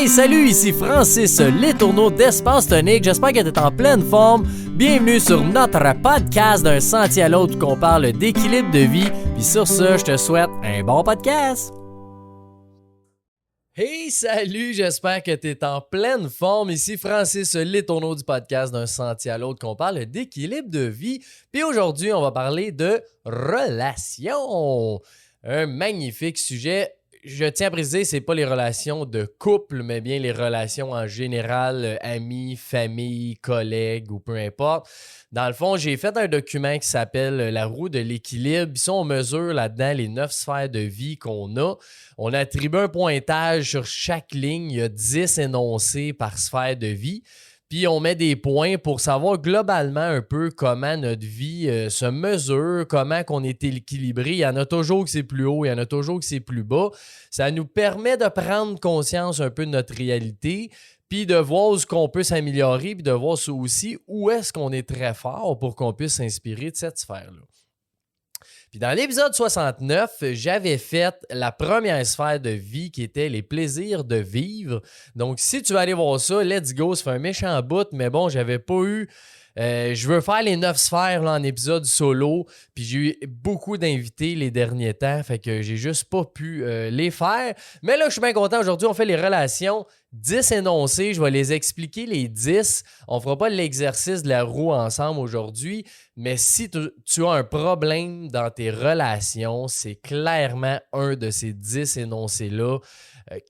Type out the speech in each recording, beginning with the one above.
Hey, salut, ici Francis Letourneau d'Espace Tonique. J'espère que tu es en pleine forme. Bienvenue sur notre podcast d'un sentier à l'autre où on parle d'équilibre de vie. Puis sur ce, je te souhaite un bon podcast. Hey, salut, j'espère que tu es en pleine forme. Ici Francis Letourneau du podcast d'un sentier à l'autre qu'on parle d'équilibre de vie. Puis aujourd'hui, on va parler de relations. Un magnifique sujet. Je tiens à préciser, c'est pas les relations de couple, mais bien les relations en général, amis, famille, collègues ou peu importe. Dans le fond, j'ai fait un document qui s'appelle La roue de l'équilibre. Ici, on mesure là-dedans les 9 sphères de vie qu'on a. On attribue un pointage sur chaque ligne. Il y a 10 énoncés par sphère de vie. Puis on met des points pour savoir globalement un peu comment notre vie se mesure, comment qu'on est équilibré. Il y en a toujours que c'est plus haut, il y en a toujours que c'est plus bas. Ça nous permet de prendre conscience un peu de notre réalité, puis de voir où est-ce qu'on peut s'améliorer, puis de voir aussi où est-ce qu'on est très fort pour qu'on puisse s'inspirer de cette sphère-là. Puis dans l'épisode 69, j'avais fait la première sphère de vie qui était les plaisirs de vivre. Donc, si tu veux aller voir ça, let's go, ça fait un méchant bout, mais bon, j'avais pas eu... je veux faire les 9 sphères là, en épisode solo, puis j'ai eu beaucoup d'invités les derniers temps, fait que j'ai juste pas pu les faire. Mais là, je suis bien content. Aujourd'hui, on fait les relations. 10 énoncés, je vais les expliquer les 10. On fera pas l'exercice de la roue ensemble aujourd'hui, mais si tu as un problème dans tes relations, c'est clairement un de ces 10 énoncés-là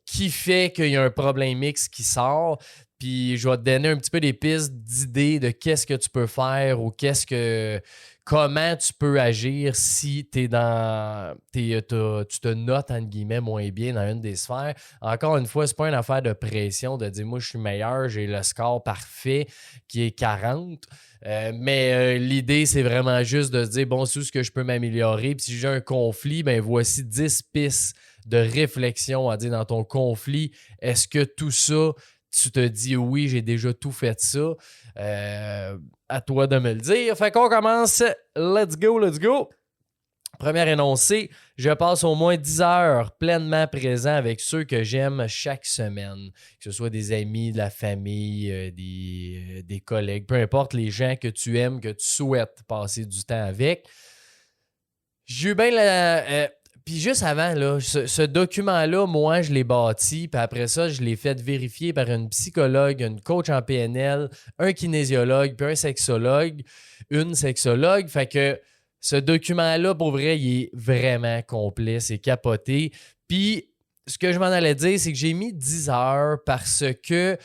qui fait qu'il y a un problème X qui sort. Puis je vais te donner un petit peu des pistes d'idées de qu'est-ce que tu peux faire ou comment tu peux agir si tu te notes, entre guillemets, moins bien dans une des sphères. Encore une fois, c'est pas une affaire de pression de dire « moi, je suis meilleur, j'ai le score parfait qui est 40 ». Mais l'idée, c'est vraiment juste de se dire « bon, c'est où ce que je peux m'améliorer ». Puis si j'ai un conflit, ben voici 10 pistes de réflexion à dire dans ton conflit. Est-ce que tout ça... tu te dis oui, j'ai déjà tout fait ça. À toi de me le dire. Fait qu'on commence. Let's go, let's go. Premier énoncé, je passe au moins 10 heures pleinement présent avec ceux que j'aime chaque semaine. Que ce soit des amis, de la famille, des collègues, peu importe les gens que tu aimes, que tu souhaites passer du temps avec. J'ai eu bien puis juste avant, là, ce document-là, moi, je l'ai bâti, puis après ça, je l'ai fait vérifier par une psychologue, une coach en PNL, un kinésiologue, puis une sexologue. Fait que ce document-là, pour vrai, il est vraiment complet, c'est capoté. Puis ce que je m'en allais dire, c'est que j'ai mis 10 heures parce que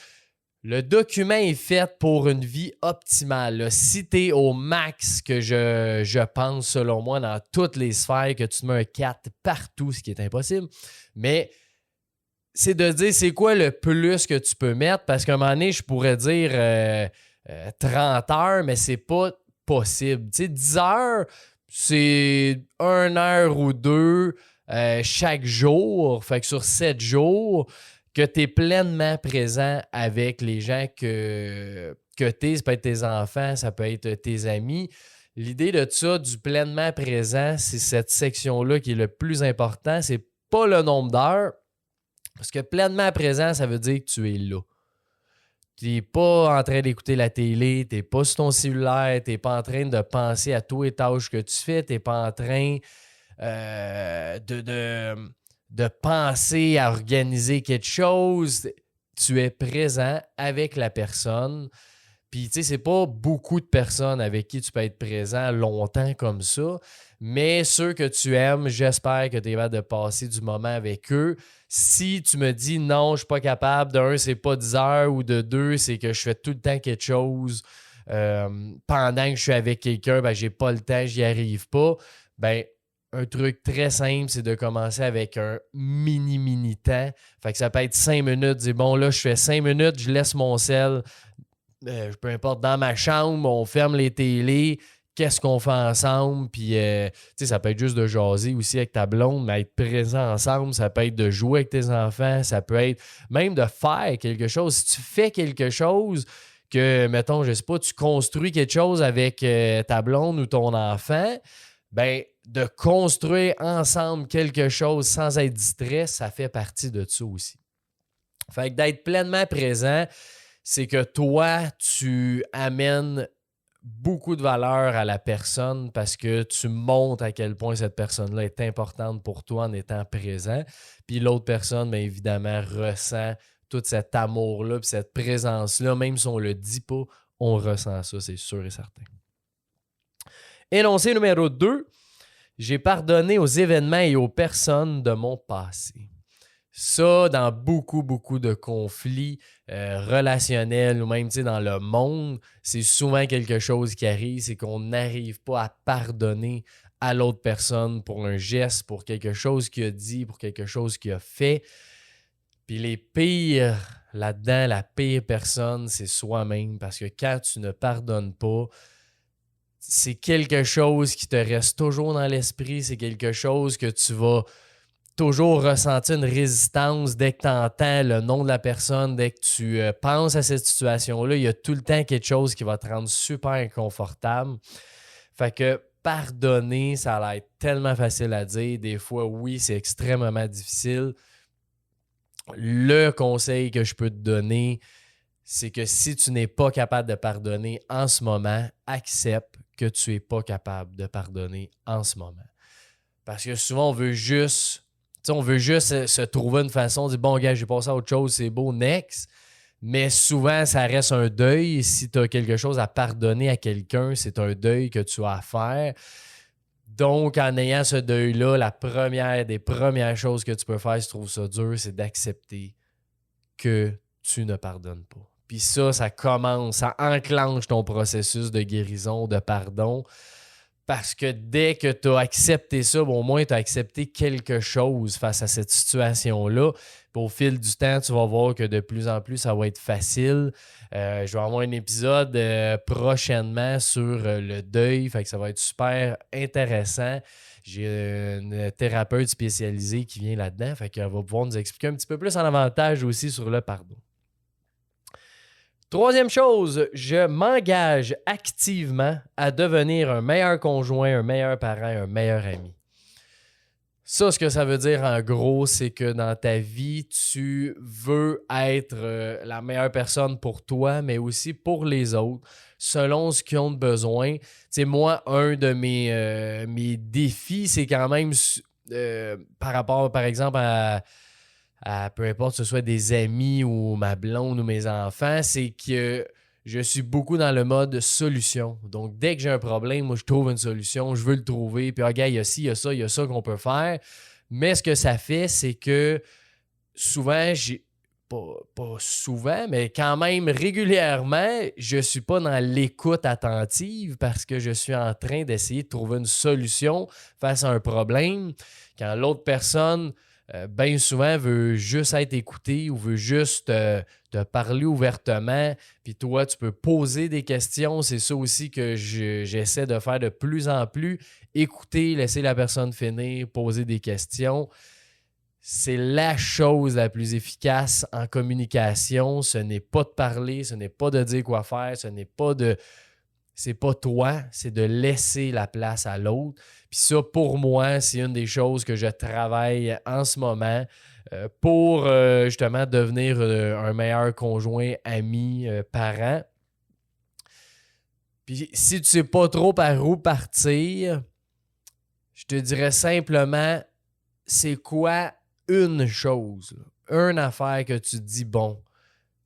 le document est fait pour une vie optimale. Là. Si tu es au max que je pense, selon moi, dans toutes les sphères, que tu te mets un 4 partout, ce qui est impossible, mais c'est de dire c'est quoi le plus que tu peux mettre, parce qu'à un moment donné, je pourrais dire 30 heures, mais c'est pas possible. Tu sais, 10 heures, c'est 1 heure ou 2 chaque jour. Fait que sur 7 jours... que tu es pleinement présent avec les gens que tu es. Ça peut être tes enfants, ça peut être tes amis. L'idée de ça, du pleinement présent, c'est cette section-là qui est le plus important. C'est pas le nombre d'heures. Parce que pleinement présent, ça veut dire que tu es là. Tu n'es pas en train d'écouter la télé, tu n'es pas sur ton cellulaire, tu n'es pas en train de penser à tous les tâches que tu fais, tu n'es pas en train de penser à organiser quelque chose. Tu es présent avec la personne. Puis, tu sais, c'est pas beaucoup de personnes avec qui tu peux être présent longtemps comme ça, mais ceux que tu aimes, j'espère que tu es capable de passer du moment avec eux. Si tu me dis non, je suis pas capable, de un, c'est pas 10 heures, ou de deux, c'est que je fais tout le temps quelque chose pendant que je suis avec quelqu'un, ben j'ai pas le temps, j'y arrive pas, ben un truc très simple, c'est de commencer avec un mini temps. Fait que ça peut être 5 minutes. Dis bon, là, je fais 5 minutes, je laisse mon sel, peu importe, dans ma chambre, on ferme les télés, qu'est-ce qu'on fait ensemble? Puis, tu sais, ça peut être juste de jaser aussi avec ta blonde, mais être présent ensemble, ça peut être de jouer avec tes enfants, ça peut être même de faire quelque chose. Si tu fais quelque chose que, mettons, je sais pas, tu construis quelque chose avec ta blonde ou ton enfant, ben de construire ensemble quelque chose sans être distrait, ça fait partie de ça aussi. Fait que d'être pleinement présent, c'est que toi, tu amènes beaucoup de valeur à la personne parce que tu montres à quel point cette personne-là est importante pour toi en étant présent. Puis l'autre personne, bien évidemment, ressent tout cet amour-là, puis cette présence-là. Même si on ne le dit pas, on ressent ça, c'est sûr et certain. Énoncé numéro 2, j'ai pardonné aux événements et aux personnes de mon passé. Ça, dans beaucoup, beaucoup de conflits relationnels ou même dans le monde, c'est souvent quelque chose qui arrive, c'est qu'on n'arrive pas à pardonner à l'autre personne pour un geste, pour quelque chose qu'il a dit, pour quelque chose qu'il a fait. Puis les pires là-dedans, la pire personne, c'est soi-même parce que quand tu ne pardonnes pas, c'est quelque chose qui te reste toujours dans l'esprit, c'est quelque chose que tu vas toujours ressentir une résistance dès que tu entends le nom de la personne, dès que tu penses à cette situation-là, il y a tout le temps quelque chose qui va te rendre super inconfortable. Fait que pardonner, ça a l'air tellement facile à dire. Des fois, oui, c'est extrêmement difficile. Le conseil que je peux te donner, c'est que si tu n'es pas capable de pardonner en ce moment, accepte que tu n'es pas capable de pardonner en ce moment. Parce que souvent, on veut juste se trouver une façon de dire « Bon, gars, j'ai passé à autre chose, c'est beau, next ». Mais souvent, ça reste un deuil. Si tu as quelque chose à pardonner à quelqu'un, c'est un deuil que tu as à faire. Donc, en ayant ce deuil-là, la première des premières choses que tu peux faire si tu trouves ça dur, c'est d'accepter que tu ne pardonnes pas. Puis ça commence, ça enclenche ton processus de guérison, de pardon. Parce que dès que tu as accepté ça, au moins tu as accepté quelque chose face à cette situation-là. Puis au fil du temps, tu vas voir que de plus en plus, ça va être facile. Je vais avoir un épisode prochainement sur le deuil. Fait que ça va être super intéressant. J'ai une thérapeute spécialisée qui vient là-dedans. Fait qu'elle va pouvoir nous expliquer un petit peu plus en avantage aussi sur le pardon. Troisième chose, je m'engage activement à devenir un meilleur conjoint, un meilleur parent, un meilleur ami. Ça, ce que ça veut dire en gros, c'est que dans ta vie, tu veux être la meilleure personne pour toi, mais aussi pour les autres, selon ce qu'ils ont besoin. Tu sais, moi, un de mes défis, c'est quand même par rapport, par exemple, à peu importe que ce soit des amis ou ma blonde ou mes enfants, c'est que je suis beaucoup dans le mode solution. Donc, dès que j'ai un problème, moi, je trouve une solution, je veux le trouver, puis regarde, il y a ci, il y a ça qu'on peut faire. Mais ce que ça fait, c'est que souvent, pas souvent, mais quand même régulièrement, je ne suis pas dans l'écoute attentive parce que je suis en train d'essayer de trouver une solution face à un problème. Quand l'autre personne bien souvent veut juste être écouté ou veut juste te parler ouvertement, puis toi, tu peux poser des questions. C'est ça aussi que j'essaie de faire de plus en plus. Écouter, laisser la personne finir, poser des questions. C'est la chose la plus efficace en communication. Ce n'est pas de parler, ce n'est pas de dire quoi faire, c'est pas toi, c'est de laisser la place à l'autre. Puis ça, pour moi, c'est une des choses que je travaille en ce moment pour justement devenir un meilleur conjoint, ami, parent. Puis si tu sais pas trop par où partir, je te dirais simplement, c'est quoi une chose, une affaire que tu te dis, bon,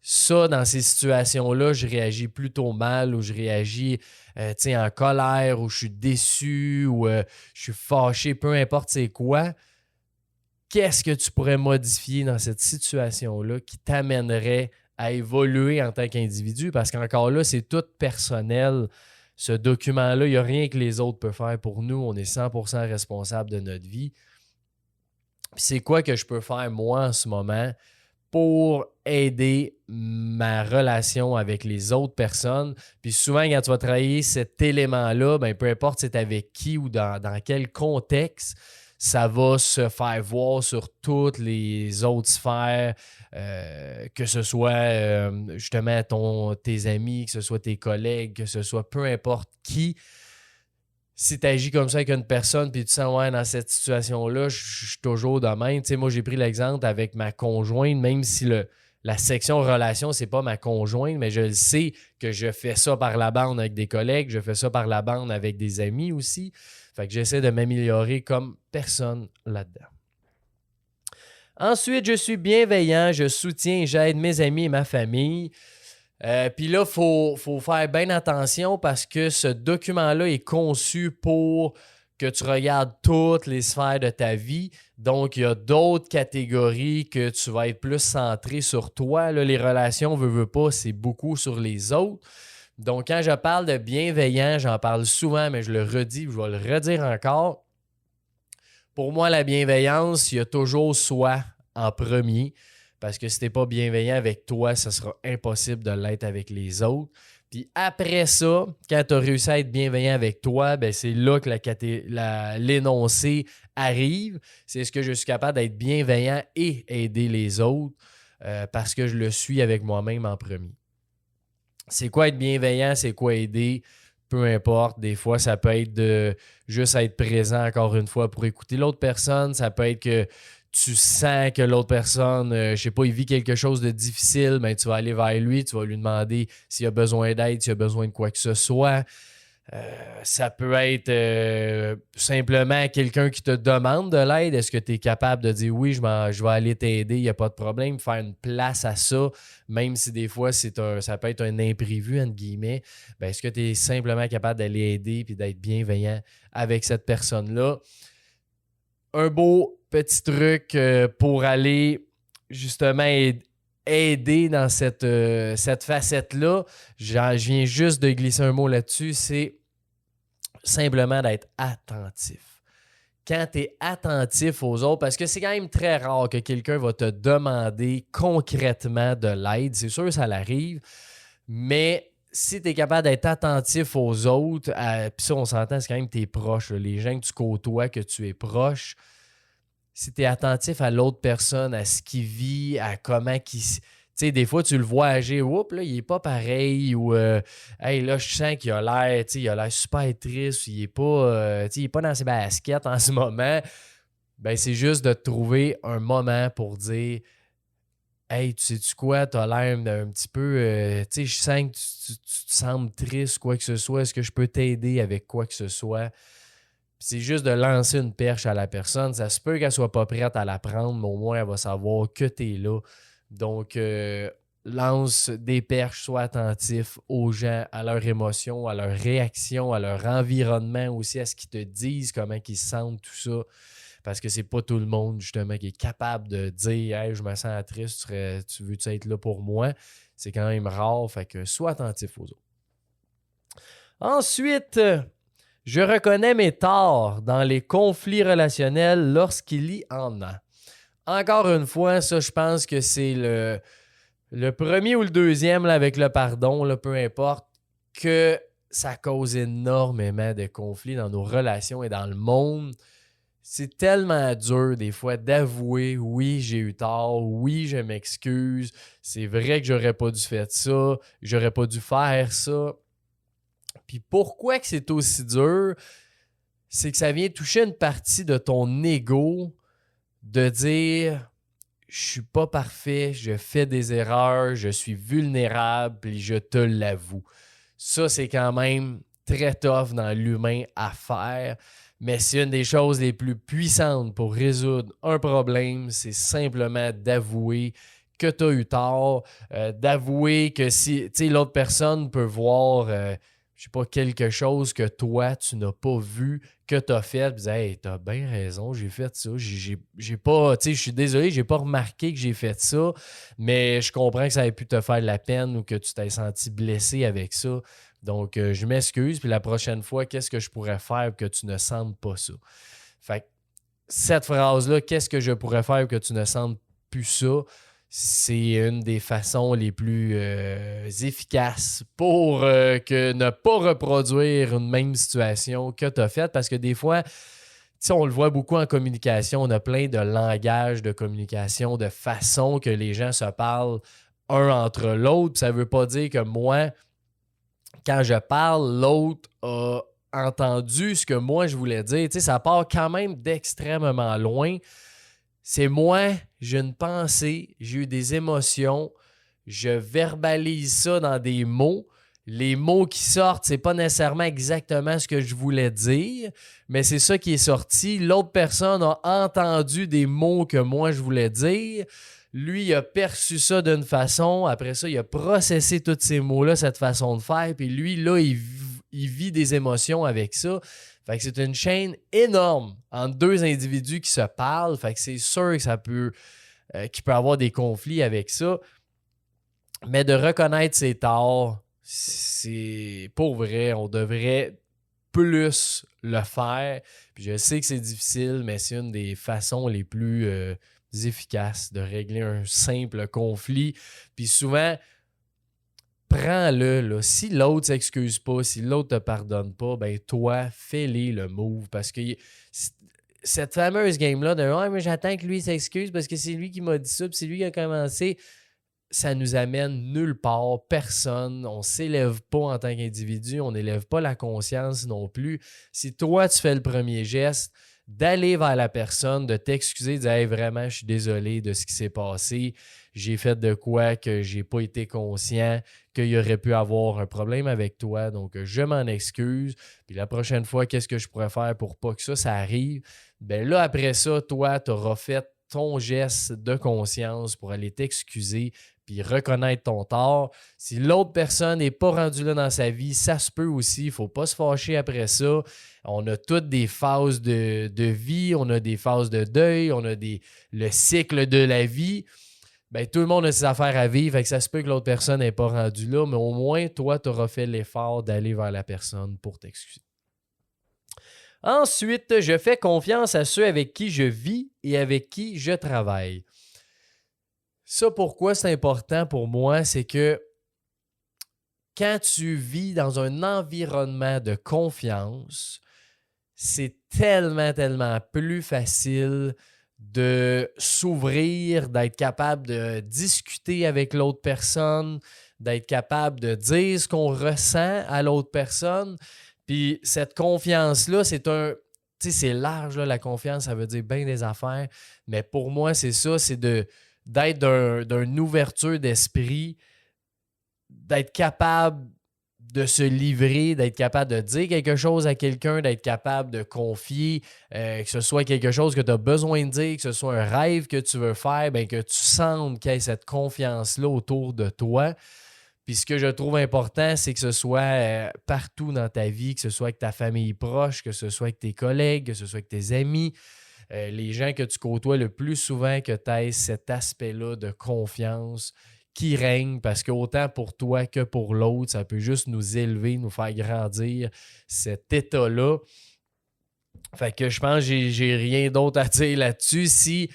ça, dans ces situations-là, je réagis plutôt mal ou je réagis en colère ou je suis déçu ou je suis fâché, peu importe c'est quoi. Qu'est-ce que tu pourrais modifier dans cette situation-là qui t'amènerait à évoluer en tant qu'individu? Parce qu'encore là, c'est tout personnel. Ce document-là, il n'y a rien que les autres peuvent faire pour nous. On est 100% responsable de notre vie. Puis c'est quoi que je peux faire moi en ce moment pour aider ma relation avec les autres personnes. Puis souvent, quand tu vas travailler cet élément-là, ben, peu importe c'est avec qui ou dans quel contexte, ça va se faire voir sur toutes les autres sphères, que ce soit justement tes amis, que ce soit tes collègues, que ce soit peu importe qui. Si tu agis comme ça avec une personne puis tu sens, ouais, dans cette situation-là, je suis toujours de même. Tu sais, moi, j'ai pris l'exemple avec ma conjointe, même si la section relation, c'est pas ma conjointe, mais je le sais que je fais ça par la bande avec des collègues, je fais ça par la bande avec des amis aussi. Fait que j'essaie de m'améliorer comme personne là-dedans. Ensuite, je suis bienveillant, je soutiens et j'aide mes amis et ma famille. Puis là, il faut faire bien attention parce que ce document-là est conçu pour que tu regardes toutes les sphères de ta vie. Donc, il y a d'autres catégories que tu vas être plus centré sur toi. Là, les relations, veux pas, c'est beaucoup sur les autres. Donc, quand je parle de bienveillant, j'en parle souvent, mais je le redis, je vais le redire encore. Pour moi, la bienveillance, il y a toujours soi en premier. Parce que si tu n'es pas bienveillant avec toi, ça sera impossible de l'être avec les autres. Puis après ça, quand tu as réussi à être bienveillant avec toi, ben c'est là que l'énoncé arrive. C'est ce que je suis capable d'être bienveillant et aider les autres parce que je le suis avec moi-même en premier. C'est quoi être bienveillant? C'est quoi aider? Peu importe. Des fois, ça peut être de juste être présent encore une fois pour écouter l'autre personne. Ça peut être que tu sens que l'autre personne, je sais pas, il vit quelque chose de difficile, mais tu vas aller vers lui, tu vas lui demander s'il a besoin d'aide, s'il a besoin de quoi que ce soit. Ça peut être simplement quelqu'un qui te demande de l'aide. Est-ce que tu es capable de dire oui, je vais aller t'aider, il n'y a pas de problème, faire une place à ça, même si des fois ça peut être un imprévu, entre guillemets. Ben, est-ce que tu es simplement capable d'aller aider et d'être bienveillant avec cette personne-là? Un beau petit truc pour aller justement aider dans cette facette-là. Je viens juste de glisser un mot là-dessus, c'est simplement d'être attentif. Quand tu es attentif aux autres, parce que c'est quand même très rare que quelqu'un va te demander concrètement de l'aide. C'est sûr, ça l'arrive, mais si tu es capable d'être attentif aux autres, puis ça, on s'entend, c'est quand même tes proches, là, les gens que tu côtoies, que tu es proche. Si tu es attentif à l'autre personne, à ce qu'il vit, à comment qu'il... Tu sais, des fois, tu le vois agir, oups, là, il n'est pas pareil, ou hey, là, je sens qu'il a l'air, tu sais, il a l'air super triste, il n'est pas, tu sais, il est pas dans ses baskets en ce moment. Ben, c'est juste de trouver un moment pour dire, hey, tu sais-tu quoi, tu as l'air un petit peu, tu sais, je sens que tu te sembles triste, quoi que ce soit, est-ce que je peux t'aider avec quoi que ce soit? C'est juste de lancer une perche à la personne. Ça se peut qu'elle ne soit pas prête à la prendre, mais au moins, elle va savoir que tu es là. Donc, lance des perches, sois attentif aux gens, à leurs émotions, à leurs réactions, à leur environnement aussi, à ce qu'ils te disent, comment ils se sentent, tout ça. Parce que c'est pas tout le monde, justement, qui est capable de dire « Hey, je me sens triste, tu veux-tu être là pour moi? » C'est quand même rare, fait que sois attentif aux autres. Ensuite... je reconnais mes torts dans les conflits relationnels lorsqu'il y en a. Encore une fois, ça, je pense que c'est le premier ou le deuxième là, avec le pardon, là, peu importe, que ça cause énormément de conflits dans nos relations et dans le monde. C'est tellement dur des fois d'avouer « Oui, j'ai eu tort. Oui, je m'excuse. C'est vrai que j'aurais pas dû faire ça. J'aurais pas dû faire ça. » Puis pourquoi que c'est aussi dur? C'est que ça vient toucher une partie de ton ego de dire « Je suis pas parfait, je fais des erreurs, je suis vulnérable, puis je te l'avoue. » Ça, c'est quand même très tough dans l'humain à faire, mais c'est une des choses les plus puissantes pour résoudre un problème, c'est simplement d'avouer que tu as eu tort, d'avouer que si l'autre personne peut voir... je sais pas, quelque chose que toi, tu n'as pas vu, que tu as fait, puis hey, t'as bien raison, j'ai fait ça. J'ai pas, tu sais, je suis désolé, j'ai pas remarqué que j'ai fait ça, mais je comprends que ça ait pu te faire de la peine ou que tu t'es senti blessé avec ça. Donc, je m'excuse, puis la prochaine fois, qu'est-ce que je pourrais faire pour que tu ne sentes pas ça? Fait que cette phrase-là, qu'est-ce que je pourrais faire pour que tu ne sentes plus ça? C'est une des façons les plus efficaces pour que ne pas reproduire une même situation que tu as faite. Parce que des fois, on le voit beaucoup en communication, on a plein de langages de communication, de façons que les gens se parlent un entre l'autre. Ça ne veut pas dire que moi, quand je parle, l'autre a entendu ce que moi je voulais dire. Ça part quand même d'extrêmement loin. c'est moi, j'ai une pensée, j'ai eu des émotions, je verbalise ça dans des mots. Les mots qui sortent, c'est pas nécessairement exactement ce que je voulais dire, mais c'est ça qui est sorti. L'autre personne a entendu des mots que moi je voulais dire. Lui, il a perçu ça d'une façon. Après ça, il a processé tous ces mots-là, cette façon de faire. Puis lui, là, il vit des émotions avec ça. Fait que c'est une chaîne énorme entre deux individus qui se parlent. Fait que c'est sûr que ça peut, qu'il peut avoir des conflits avec ça. Mais de reconnaître ses torts, c'est pour vrai, on devrait plus le faire. Puis je sais que c'est difficile, mais c'est une des façons les plus efficaces de régler un simple conflit. Puis souvent, prends-le, là. Si l'autre ne s'excuse pas, si l'autre ne te pardonne pas, ben toi, fais-le le move. Parce que cette fameuse game-là de « Ah, mais j'attends que lui s'excuse parce que c'est lui qui m'a dit ça, puis c'est lui qui a commencé », ça nous amène nulle part, personne. On ne s'élève pas en tant qu'individu, on n'élève pas la conscience non plus. Si toi, tu fais le premier geste, d'aller vers la personne, de t'excuser, de dire hey, vraiment, je suis désolé de ce qui s'est passé. J'ai fait de quoi que j'ai pas été conscient, qu'il y aurait pu avoir un problème avec toi. Donc, je m'en excuse. Puis la prochaine fois, qu'est-ce que je pourrais faire pour pas que ça arrive? Ben là, après ça, toi, tu auras fait ton geste de conscience pour aller t'excuser puis reconnaître ton tort. Si l'autre personne n'est pas rendue là dans sa vie, ça se peut aussi. Il ne faut pas se fâcher après ça. On a toutes des phases de vie, on a des phases de deuil, on a le cycle de la vie. Ben, tout le monde a ses affaires à vivre, fait que ça se peut que l'autre personne n'est pas rendue là, mais au moins, toi, tu auras fait l'effort d'aller vers la personne pour t'excuser. Ensuite, je fais confiance à ceux avec qui je vis et avec qui je travaille. Ça, pourquoi c'est important pour moi, c'est que quand tu vis dans un environnement de confiance, c'est tellement, tellement plus facile de s'ouvrir, d'être capable de discuter avec l'autre personne, d'être capable de dire ce qu'on ressent à l'autre personne. Puis cette confiance-là, c'est un... Tu sais, c'est large, là, la confiance, ça veut dire bien des affaires. Mais pour moi, c'est ça, c'est d'être d'une ouverture d'esprit, d'être capable de se livrer, d'être capable de dire quelque chose à quelqu'un, d'être capable de confier, que ce soit quelque chose que tu as besoin de dire, que ce soit un rêve que tu veux faire, bien, que tu sentes qu'il y ait cette confiance-là autour de toi. Puis ce que je trouve important, c'est que ce soit partout dans ta vie, que ce soit avec ta famille proche, que ce soit avec tes collègues, que ce soit avec tes amis, les gens que tu côtoies le plus souvent, que tu aies cet aspect-là de confiance qui règne, parce qu'autant pour toi que pour l'autre, ça peut juste nous élever, nous faire grandir cet état-là. Fait que je pense que j'ai rien d'autre à dire là-dessus. Si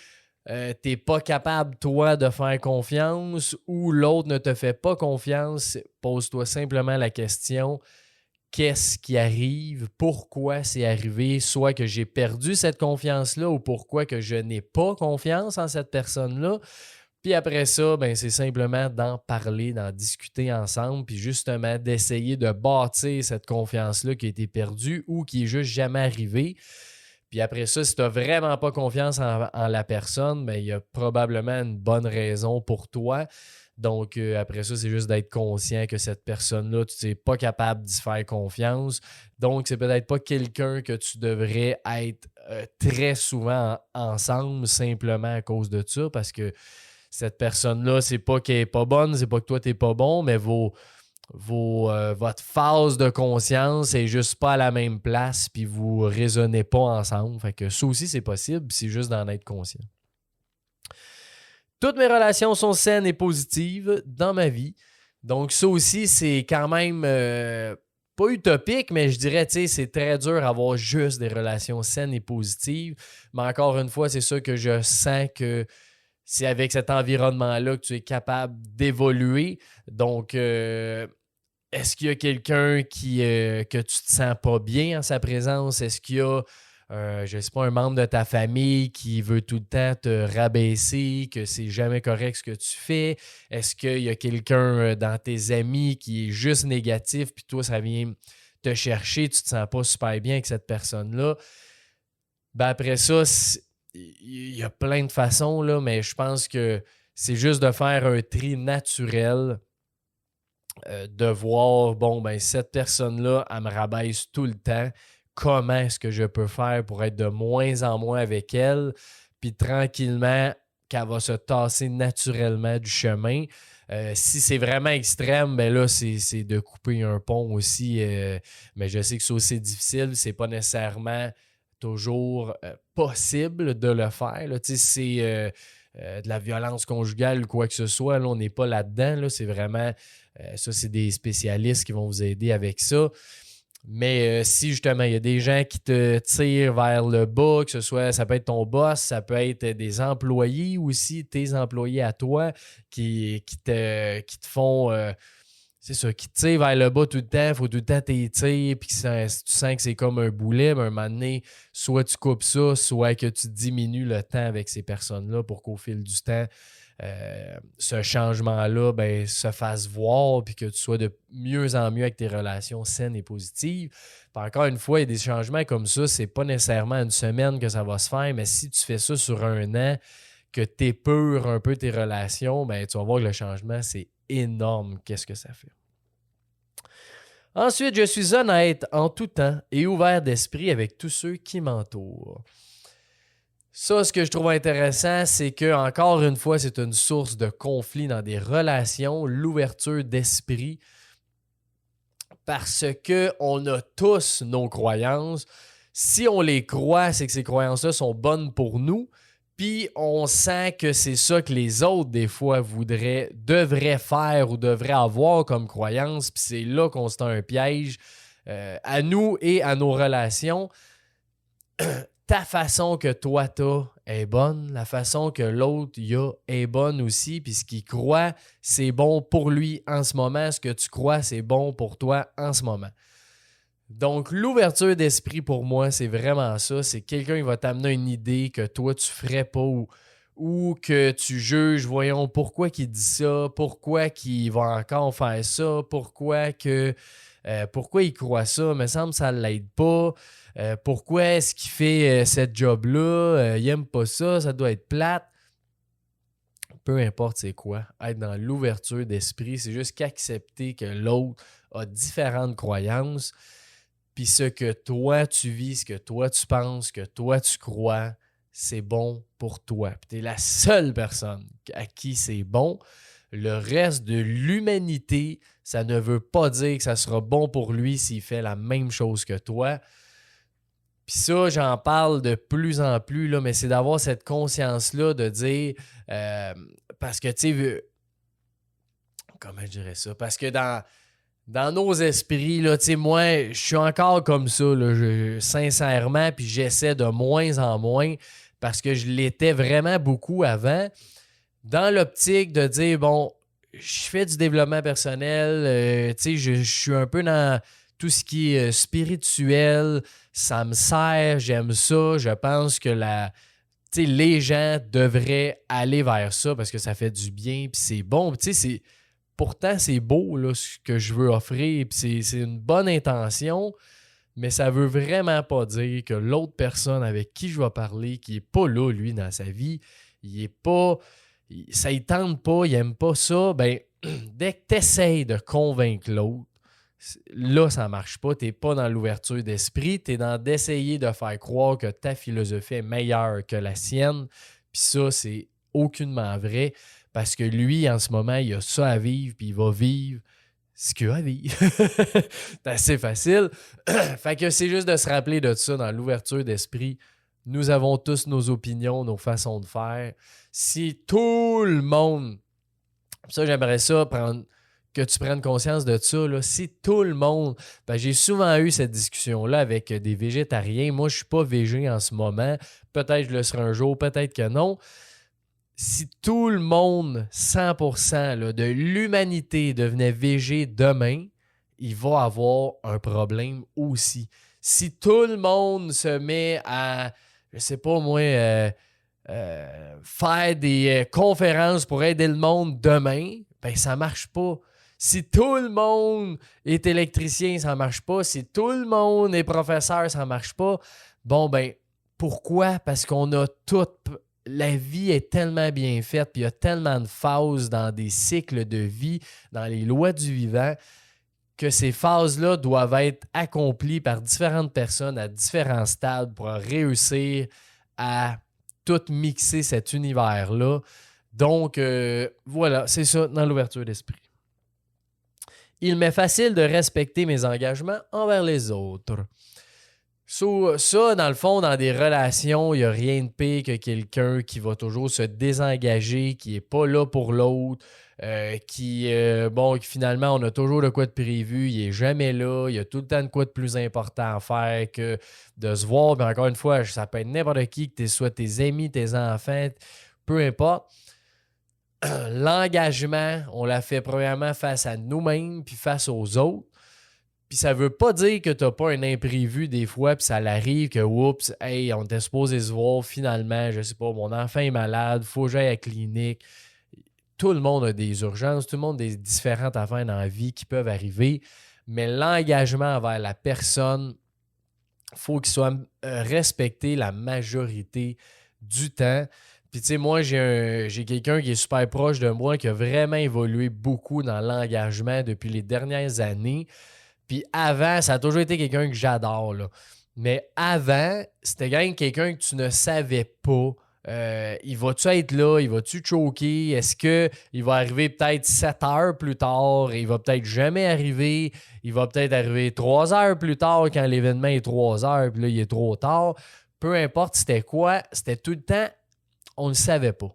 tu n'es pas capable, toi, de faire confiance ou l'autre ne te fait pas confiance, pose-toi simplement la question: qu'est-ce qui arrive? Pourquoi c'est arrivé? Soit que j'ai perdu cette confiance-là ou pourquoi que je n'ai pas confiance en cette personne-là. Puis après ça, ben, c'est simplement d'en parler, d'en discuter ensemble, puis justement d'essayer de bâtir cette confiance-là qui a été perdue ou qui est juste jamais arrivée. Puis après ça, si tu n'as vraiment pas confiance en la personne, ben, il y a probablement une bonne raison pour toi. Donc, après ça, c'est juste d'être conscient que cette personne-là, tu n'es pas capable d'y faire confiance. Donc, c'est peut-être pas quelqu'un que tu devrais être très souvent ensemble simplement à cause de ça, parce que cette personne-là, c'est pas qu'elle n'est pas bonne, c'est pas que toi, tu n'es pas bon, mais votre phase de conscience est juste pas à la même place, puis vous ne raisonnez pas ensemble. Fait que ça aussi, c'est possible, c'est juste d'en être conscient. Toutes mes relations sont saines et positives dans ma vie. Donc, ça aussi, c'est quand même pas utopique, mais je dirais, tu sais, c'est très dur d'avoir juste des relations saines et positives. Mais encore une fois, c'est ça que je sens que c'est avec cet environnement-là que tu es capable d'évoluer. Donc, est-ce qu'il y a quelqu'un que tu te sens pas bien en sa présence? Est-ce qu'il y a, je sais pas, un membre de ta famille qui veut tout le temps te rabaisser, que c'est jamais correct ce que tu fais? Est-ce qu'il y a quelqu'un dans tes amis qui est juste négatif, puis toi, ça vient te chercher, tu te sens pas super bien avec cette personne-là? Ben après ça, il y a plein de façons, là, mais je pense que c'est juste de faire un tri naturel, de voir, bon, ben cette personne-là, elle me rabaisse tout le temps. Comment est-ce que je peux faire pour être de moins en moins avec elle? Puis tranquillement, qu'elle va se tasser naturellement du chemin. Si c'est vraiment extrême, ben là, c'est de couper un pont aussi. Mais je sais que c'est aussi difficile. C'est pas nécessairement toujours possible de le faire. Là. Tu sais, c'est de la violence conjugale ou quoi que ce soit. Là, on n'est pas là-dedans. Là. C'est vraiment... ça, c'est des spécialistes qui vont vous aider avec ça. Mais si justement, il y a des gens qui te tirent vers le bas, que ce soit, ça peut être ton boss, ça peut être des employés aussi, tes employés à toi, qui te font, c'est ça, qui te tirent vers le bas tout le temps, il faut tout le temps t'étirer, puis si tu sens que c'est comme un boulet, ben, un moment donné, soit tu coupes ça, soit que tu diminues le temps avec ces personnes-là pour qu'au fil du temps, ce changement-là ben, se fasse voir puis que tu sois de mieux en mieux avec tes relations saines et positives. Puis encore une fois, il y a des changements comme ça, c'est pas nécessairement une semaine que ça va se faire, mais si tu fais ça sur un an, que tu épures un peu tes relations, ben, tu vas voir que le changement, c'est énorme. Qu'est-ce que ça fait? Ensuite, je suis honnête en tout temps et ouvert d'esprit avec tous ceux qui m'entourent. Ça, ce que je trouve intéressant, c'est que, encore une fois, c'est une source de conflit dans des relations, l'ouverture d'esprit, parce qu'on a tous nos croyances. Si on les croit, c'est que ces croyances-là sont bonnes pour nous, puis on sent que c'est ça que les autres, des fois, devraient faire ou devraient avoir comme croyance, puis c'est là qu'on se tend un piège à nous et à nos relations. Ta façon que toi t'as est bonne, la façon que l'autre y a est bonne aussi, puis ce qu'il croit, c'est bon pour lui en ce moment, ce que tu crois, c'est bon pour toi en ce moment. Donc, l'ouverture d'esprit pour moi, c'est vraiment ça, c'est quelqu'un qui va t'amener une idée que toi, tu ferais pas ou que tu juges, voyons, pourquoi qu'il dit ça, pourquoi qu'il va encore faire ça, pourquoi il croit ça, me semble que ça ne l'aide pas. Pourquoi est-ce qu'il fait cette job-là? Il n'aime pas ça, ça doit être plate. Peu importe c'est quoi. Être dans l'ouverture d'esprit, c'est juste qu'accepter que l'autre a différentes croyances. Puis ce que toi tu vis, ce que toi tu penses, ce que toi tu crois, c'est bon pour toi. Puis tu es la seule personne à qui c'est bon. Le reste de l'humanité, ça ne veut pas dire que ça sera bon pour lui s'il fait la même chose que toi. Puis ça, j'en parle de plus en plus, là, mais c'est d'avoir cette conscience-là de dire, parce que, tu sais, comment je dirais ça? Parce que dans nos esprits, là, tu sais, moi, je suis encore comme ça, là, sincèrement, puis j'essaie de moins en moins, parce que je l'étais vraiment beaucoup avant, dans l'optique de dire, bon, je fais du développement personnel, tu sais, je suis un peu dans tout ce qui est spirituel, ça me sert, j'aime ça, je pense que les gens devraient aller vers ça parce que ça fait du bien, puis c'est bon, tu sais, pourtant c'est beau là, ce que je veux offrir, puis c'est une bonne intention, mais ça veut vraiment pas dire que l'autre personne avec qui je vais parler, qui est pas là, lui, dans sa vie, il est pas, ça ne tente pas, il aime pas ça, ben dès que tu essaies de convaincre l'autre, là, ça ne marche pas. Tu n'es pas dans l'ouverture d'esprit. Tu es dans d'essayer de faire croire que ta philosophie est meilleure que la sienne. Puis ça, c'est aucunement vrai parce que lui, en ce moment, il a ça à vivre puis il va vivre ce qu'il a à vivre. C'est assez facile. Fait que c'est juste de se rappeler de ça dans l'ouverture d'esprit. Nous avons tous nos opinions, nos façons de faire. Si tout le monde... Ça, j'aimerais ça que tu prennes conscience de ça. Là. Si tout le monde... Ben, j'ai souvent eu cette discussion-là avec des végétariens. Moi, je ne suis pas végé en ce moment. Peut-être que je le serai un jour, peut-être que non. Si tout le monde, 100% là, de l'humanité devenait végé demain, il va avoir un problème aussi. Si tout le monde se met à, je sais pas moi, faire des conférences pour aider le monde demain, ben ça marche pas. Si tout le monde est électricien, ça marche pas. Si tout le monde est professeur, ça marche pas. Bon, ben, Pourquoi? Parce qu'on a tout... La vie est tellement bien faite, puis il y a tellement de phases dans des cycles de vie, dans les lois du vivant, que ces phases-là doivent être accomplies par différentes personnes à différents stades pour réussir à tout mixer cet univers-là. Donc, voilà, c'est ça dans l'ouverture d'esprit. Il m'est facile de respecter mes engagements envers les autres. Ça, dans le fond, dans des relations, il n'y a rien de pire que quelqu'un qui va toujours se désengager, qui n'est pas là pour l'autre, qui finalement, on a toujours de quoi de prévu, il n'est jamais là, il y a tout le temps de quoi de plus important à faire que de se voir. Puis encore une fois, ça peut être n'importe qui, que ce soit tes amis, tes enfants, peu importe. L'engagement, on l'a fait premièrement face à nous-mêmes puis face aux autres. Puis ça veut pas dire que t'as pas un imprévu des fois, puis ça l'arrive que, oups, hey, on était supposé se voir, finalement, je sais pas, mon enfant est malade, faut que j'aille à la clinique. Tout le monde a des urgences, tout le monde a des différentes affaires dans la vie qui peuvent arriver, mais l'engagement envers la personne, faut qu'il soit respecté la majorité du temps. Puis tu sais, moi, j'ai quelqu'un qui est super proche de moi, qui a vraiment évolué beaucoup dans l'engagement depuis les dernières années. Puis avant, ça a toujours été quelqu'un que j'adore, là. Mais avant, c'était quand même quelqu'un que tu ne savais pas. Il va-tu être là? Il va-tu choquer? Est-ce qu'il va arriver peut-être 7 heures plus tard? Il va peut-être jamais arriver. Il va peut-être arriver 3 heures plus tard quand l'événement est 3 heures, puis là, il est trop tard. Peu importe c'était quoi, c'était tout le temps, on ne le savait pas.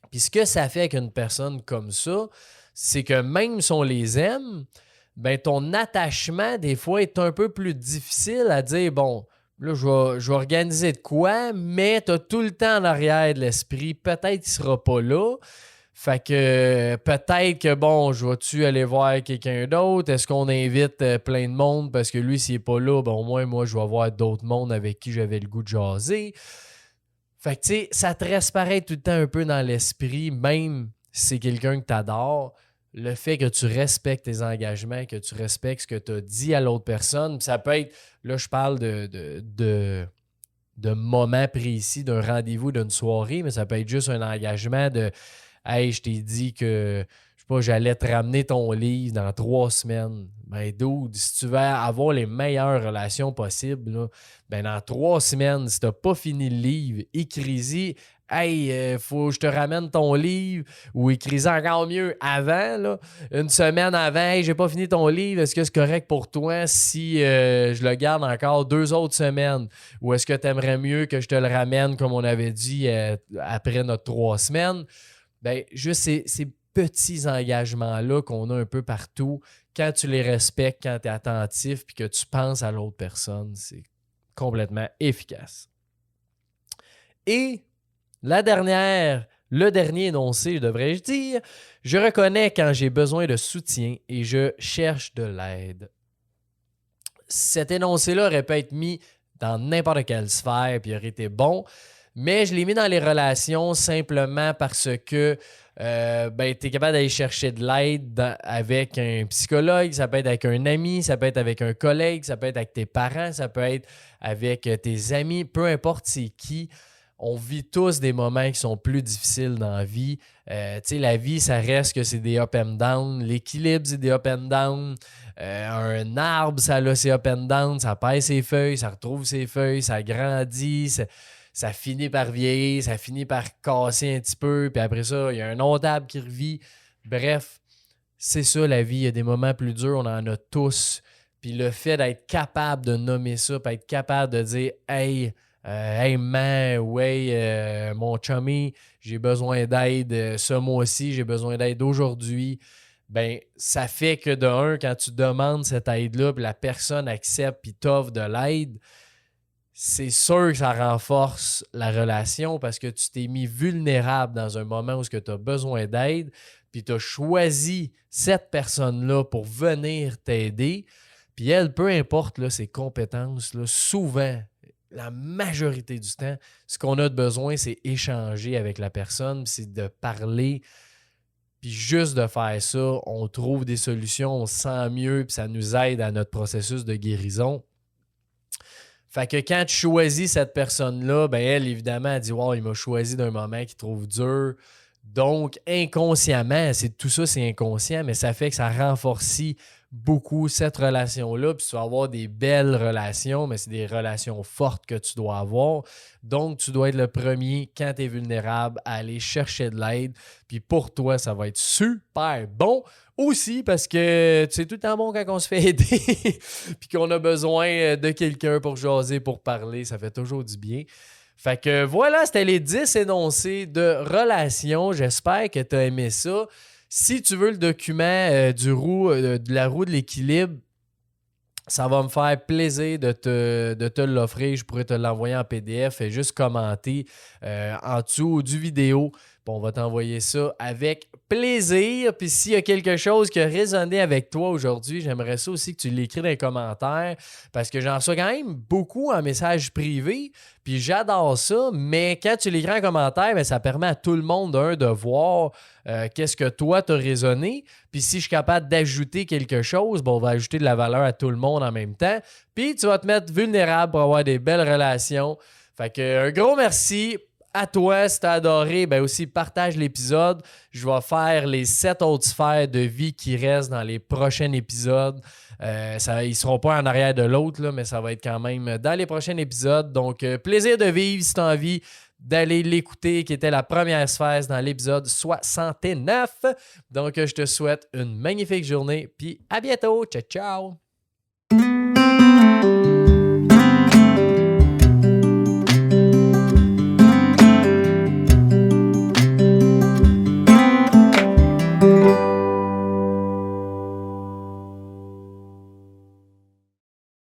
Puis ce que ça fait avec une personne comme ça, c'est que même si on les aime, ben ton attachement, des fois, est un peu plus difficile à dire, bon, là, je vais organiser de quoi, mais tu as tout le temps en arrière de l'esprit, peut-être qu'il ne sera pas là. Fait que peut-être que, bon, je vais-tu aller voir quelqu'un d'autre? Est-ce qu'on invite plein de monde? Parce que lui, s'il n'est pas là, ben, au moins, moi, je vais voir d'autres mondes avec qui j'avais le goût de jaser. Fait que, tu sais, ça te reste pareil tout le temps un peu dans l'esprit, même si c'est quelqu'un que tu adores. Le fait que tu respectes tes engagements, que tu respectes ce que tu as dit à l'autre personne, ça peut être, là je parle de moments précis, d'un rendez-vous, d'une soirée, mais ça peut être juste un engagement de « Hey, je t'ai dit que, je sais pas, j'allais te ramener ton livre dans 3 semaines. » Ben dude, si tu veux avoir les meilleures relations possibles, là, ben dans 3 semaines, si tu n'as pas fini le livre, écris-y. Hey, faut que je te ramène ton livre, ou écris encore mieux avant, là, une semaine avant, hey, j'ai pas fini ton livre, est-ce que c'est correct pour toi si je le garde encore 2 autres semaines? Ou est-ce que tu aimerais mieux que je te le ramène comme on avait dit après notre 3 semaines? Ben, juste ces petits engagements-là qu'on a un peu partout, quand tu les respectes, quand tu es attentif puis que tu penses à l'autre personne, c'est complètement efficace. Et le dernier énoncé, devrais-je dire, je reconnais quand j'ai besoin de soutien et je cherche de l'aide. Cet énoncé-là aurait pu être mis dans n'importe quelle sphère puis aurait été bon, mais je l'ai mis dans les relations simplement parce que tu es capable d'aller chercher de l'aide avec un psychologue, ça peut être avec un ami, ça peut être avec un collègue, ça peut être avec tes parents, ça peut être avec tes amis, peu importe c'est qui. On vit tous des moments qui sont plus difficiles dans la vie. La vie, ça reste que c'est des up and down. L'équilibre, c'est des up and down. Un arbre, ça a ses up and down. Ça perd ses feuilles, ça retrouve ses feuilles, ça grandit, ça finit par vieillir, ça finit par casser un petit peu. Puis après ça, il y a un autre arbre qui revit. Bref, c'est ça la vie. Il y a des moments plus durs, on en a tous. Puis le fait d'être capable de nommer ça, puis être capable de dire « Hey, man, ouais, mon chummy, j'ai besoin d'aide ce mois-ci, j'ai besoin d'aide aujourd'hui. » Ben, ça fait que de un, quand tu demandes cette aide-là, puis la personne accepte puis t'offre de l'aide, c'est sûr que ça renforce la relation parce que tu t'es mis vulnérable dans un moment où tu as besoin d'aide, puis tu as choisi cette personne-là pour venir t'aider. Puis elle, peu importe là, ses compétences, là, souvent, la majorité du temps, ce qu'on a de besoin, c'est échanger avec la personne, c'est de parler. Puis juste de faire ça, on trouve des solutions, on se sent mieux, puis ça nous aide à notre processus de guérison. Fait que quand tu choisis cette personne-là, ben elle, évidemment, elle dit « Wow, il m'a choisi d'un moment qu'il trouve dur. » Donc, inconsciemment, tout ça, c'est inconscient, mais ça fait que ça renforce beaucoup cette relation-là. Puis tu vas avoir des belles relations, mais c'est des relations fortes que tu dois avoir. Donc, tu dois être le premier, quand tu es vulnérable, à aller chercher de l'aide. Puis pour toi, ça va être super bon. Aussi parce que c'est tout le temps bon quand on se fait aider puis qu'on a besoin de quelqu'un pour jaser, pour parler. Ça fait toujours du bien. Fait que voilà, c'était les 10 énoncés de relations. J'espère que tu as aimé ça. Si tu veux le document de la roue de l'équilibre, ça va me faire plaisir de te l'offrir. Je pourrais te l'envoyer en PDF et juste commenter en dessous du vidéo. Puis on va t'envoyer ça avec plaisir. Puis s'il y a quelque chose qui a résonné avec toi aujourd'hui, j'aimerais ça aussi que tu l'écris dans les commentaires parce que j'en reçois quand même beaucoup en message privé. Puis j'adore ça, mais quand tu l'écris en commentaire, bien, ça permet à tout le monde, de voir qu'est-ce que toi t'as résonné. Puis si je suis capable d'ajouter quelque chose, bon, on va ajouter de la valeur à tout le monde en même temps. Puis tu vas te mettre vulnérable pour avoir des belles relations. Fait que un gros merci à toi. Si t'as adoré, ben aussi partage l'épisode. Je vais faire les 7 autres sphères de vie qui restent dans les prochains épisodes. Ils ne seront pas en arrière de l'autre, là, mais ça va être quand même dans les prochains épisodes. Donc, plaisir de vivre si tu as envie d'aller l'écouter, qui était la première sphère dans l'épisode 69. Donc, je te souhaite une magnifique journée, puis à bientôt. Ciao, ciao!